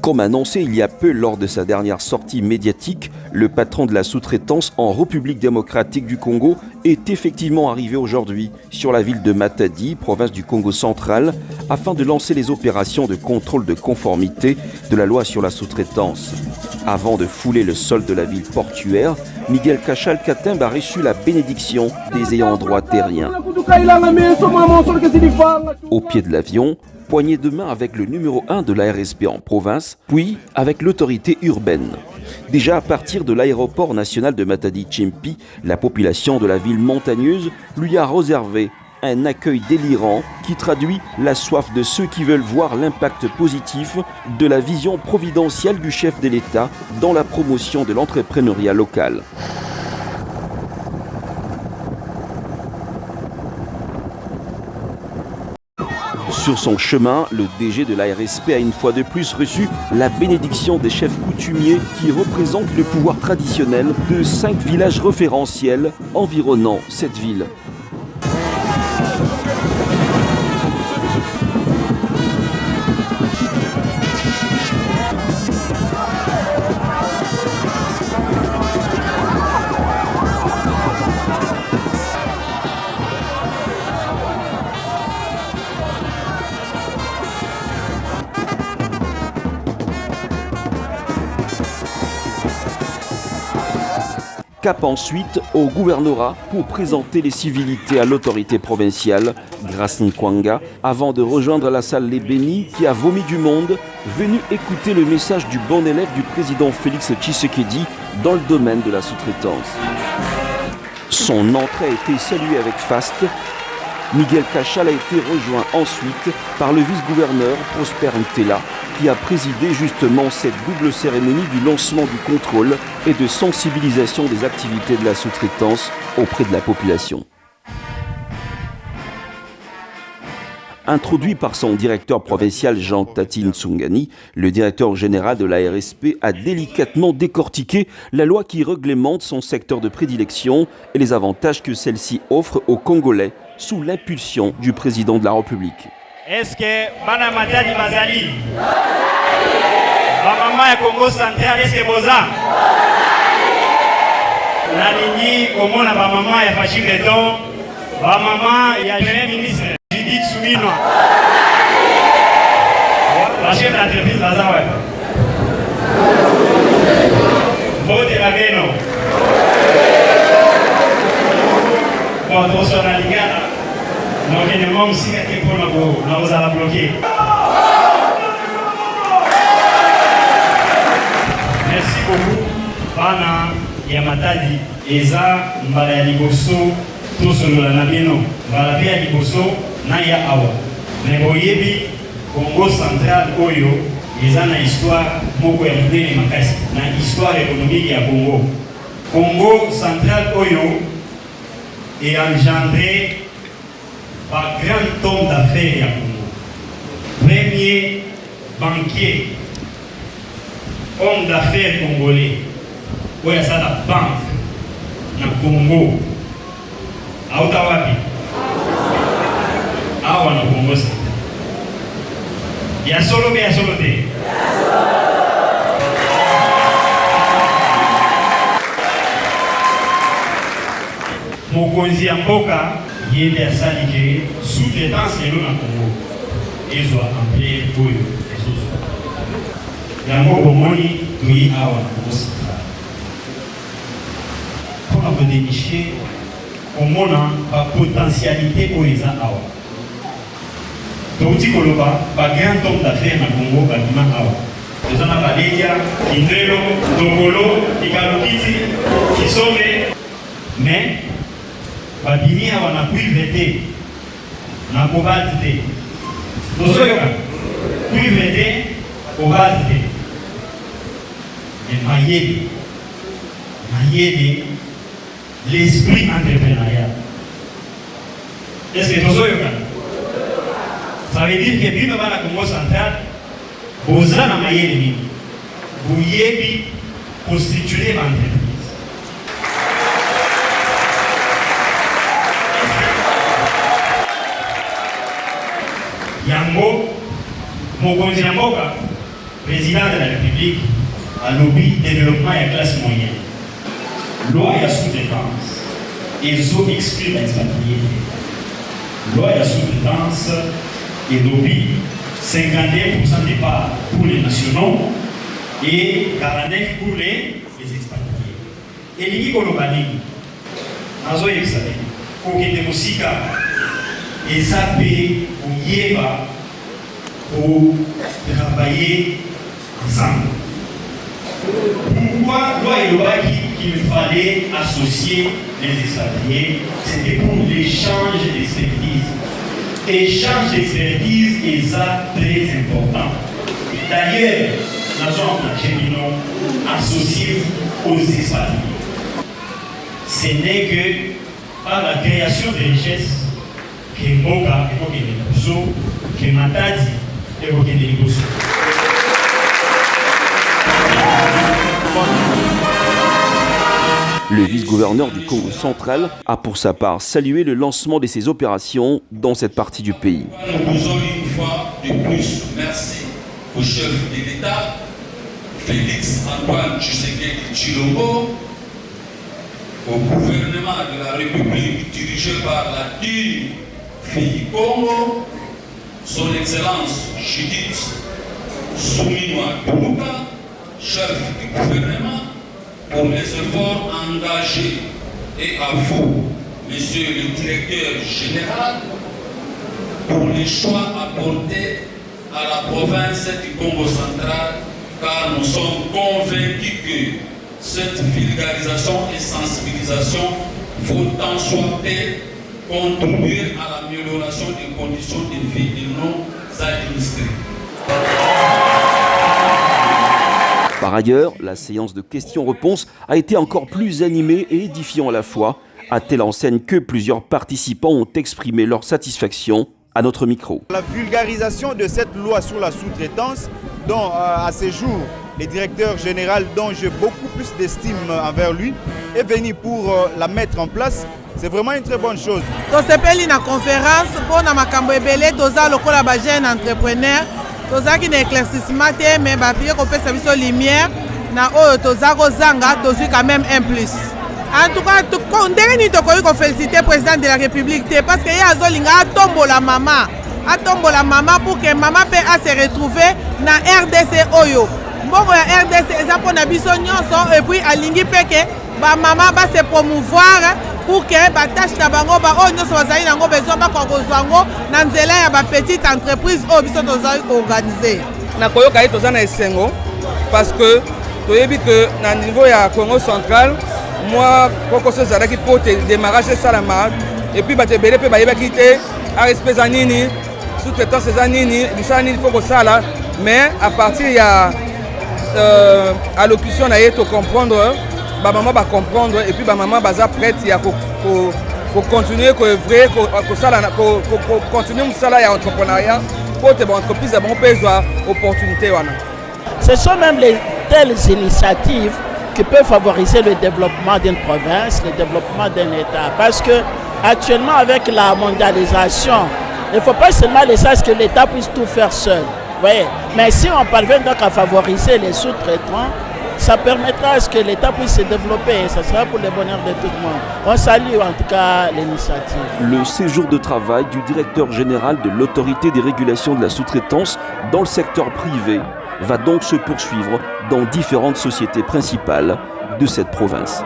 Comme annoncé il y a peu lors de sa dernière sortie médiatique, le patron de la sous-traitance en République démocratique du Congo est effectivement arrivé aujourd'hui sur la ville de Matadi, province du Congo central, afin de lancer les opérations de contrôle de conformité de la loi sur la sous-traitance. Avant de fouler le sol de la ville portuaire, Miguel Cachal Katemba a reçu la bénédiction des ayants droit terriens. Au pied de l'avion, poignée de main avec le numéro 1 de l'ARSP en province, puis avec l'autorité urbaine. Déjà à partir de l'aéroport national de Matadi-Tchimpi, la population de la ville montagneuse lui a réservé un accueil délirant qui traduit la soif de ceux qui veulent voir l'impact positif de la vision providentielle du chef de l'État dans la promotion de l'entrepreneuriat local. Sur son chemin, le DG de l'ARSP a une fois de plus reçu la bénédiction des chefs coutumiers qui représentent le pouvoir traditionnel de 5 villages référentiels environnant cette ville. Cap ensuite au gouvernorat pour présenter les civilités à l'autorité provinciale, Grace Nkwanga, avant de rejoindre la salle Les Bénis qui a vomi du monde, venu écouter le message du bon élève du président Félix Tshisekedi dans le domaine de la sous-traitance. Son entrée a été saluée avec faste. Miguel Cachal a été rejoint ensuite par le vice-gouverneur Prosper Ntela, qui a présidé justement cette double cérémonie du lancement du contrôle et de sensibilisation des activités de la sous-traitance auprès de la population. Introduit par son directeur provincial Jean Tati Nsungani, le directeur général de l'ARSP a délicatement décortiqué la loi qui réglemente son secteur de prédilection et les avantages que celle-ci offre aux Congolais sous l'impulsion du président de la République. Est-ce que Bana Matadi Bazali Maman ya Congo central est-ce que Boza La ligne comment la maman ya Fachi Beton maman ya Premier ministre Judith Soumino la chef d'entreprise Baza ouais Vote la Beno Bon, trop sur la Liga donc il y a des membres aussi qui pour la bloquer. Merci beaucoup. Bana Yamatadi Eza Mbala Liboso tout solo la Nabino Mbala Pia Liboso Naya Awa. Mais Boyebi Congo central Oyo Eza na histoire moko ya mdeni makasi na histoire économique ya Congo. Congo central Oyo est engendré par grand homme d'affaires à Congo. Premier banquier, homme d'affaires congolais. Où est ça la banque na Congo? À Ottawapi. Ah ouais, na Congo ça. Il y a solo mais il y a solo té. Mokonzi ya mboka il est sali que sous-traitance et l'on a Congo. Ils ont appelé pour eux. Il y a un mot au moni, oui, à Congo central. Pour nous dénicher, on a la potentialité pour les Awa. Donc, si on a un grand homme d'affaires dans le Congo, ils ont Balédia, Kindelo, Tokolo, Ikalokiti, qui sont mais babini wana kuivete na kobati te tosoyoka kuivete kobati te mais mayede l'esprit entrepreneurial est-ce que tosoyoka ça veut dire que bino bana Congo central boza na mayede ni buyebi constituer l'entreprise. Yango, mokonzi ya mboka, président de la République a lobby développement et classe moyenne. Loi et sous-traitance, ils ont exclu l'expatrié. Loi et sous-traitance et lobby 51% des parts pour les nationaux et 49% pour les expatriés. Et les Nicolobani, Nazo Yexabe, Kokete Mosika, et ça paye pour Yeba pour travailler ensemble. Pourquoi loi et loi qu'il fallait associer les expatriés, c'était pour l'échange d'expertise. Échange d'expertise est ça très important. D'ailleurs, l'agent Chemino associé aux expatriés. Ce n'est que par la création de richesses que Mboka évoque des Liboso, que Matadi évoque des Liboso. Le vice-gouverneur du Congo central a pour sa part salué le lancement de ces opérations dans cette partie du pays. Nous disons une fois de plus merci au chef de l'État, Félix Antoine Tshisekedi Tshilombo, au gouvernement de la République dirigé par la digne fille Congo, son Excellence Judith Suminwa Tuluka, chef du gouvernement, pour les efforts engagés, et à vous, Monsieur le Directeur Général, pour les choix apportés à la province du Congo central, car nous sommes convaincus que cette vulgarisation et sensibilisation vont en soit contribuer à l'amélioration des conditions de vie de nos administrés. Par ailleurs, la séance de questions-réponses a été encore plus animée et édifiante à la fois, à telle enseigne que plusieurs participants ont exprimé leur satisfaction à notre micro. La vulgarisation de cette loi sur la sous-traitance, dont à ce jour, le directeur général, dont j'ai beaucoup plus d'estime envers lui, est venu pour la mettre en place. C'est vraiment une très bonne chose. Nous avons fait une conférence pour nous les jeunes entrepreneurs. Toza qui n'éclaircissement mais papier qu'on fait service aux lumière na toza kozanga tozu quand même un plus. En tout cas on devrait nous féliciter le président de la République parce que ya zolinga tombo la maman pour que maman puisse se retrouver na RDC oyo. Mboko ya RDC eza pona biso nyonso et puis alingi peke ba maman va se promouvoir pour que ba tâche na bango ba o nyonso bazali nango besoin ba kozwango na nzela ya ba petite entreprise o biso tozali organiser. Na koyoka ye toza na esengo parce que toyebi que na niveau ya Congo central moi kokoso ezalaki po te démarrage esalama et puis bato ebele mpe bayebaki te arespe eza nini sous-traitance eza nini bisala nini fo kosala mais à partir ya allocution na ye to comprendre ba maman ba comprendre et puis ba maman baza prête ya ko continuer ko œuvrer ko sala ko continuer musala ya entrepreneuriat pour te ba entreprise ba on peut avoir opportunité wana. Ce sont même les telles initiatives qui peuvent favoriser le développement d'une province, le développement d'un État. Parce que actuellement, avec la mondialisation, il ne faut pas seulement laisser à ce que l'État puisse tout faire seul. Voyez. Mais si on parvient donc à favoriser les sous-traitants, ça permettra à ce que l'État puisse se développer et ça sera pour le bonheur de tout le monde. On salue en tout cas l'initiative. Le séjour de travail du directeur général de l'autorité des régulations de la sous-traitance dans le secteur privé va donc se poursuivre dans différentes sociétés principales de cette province.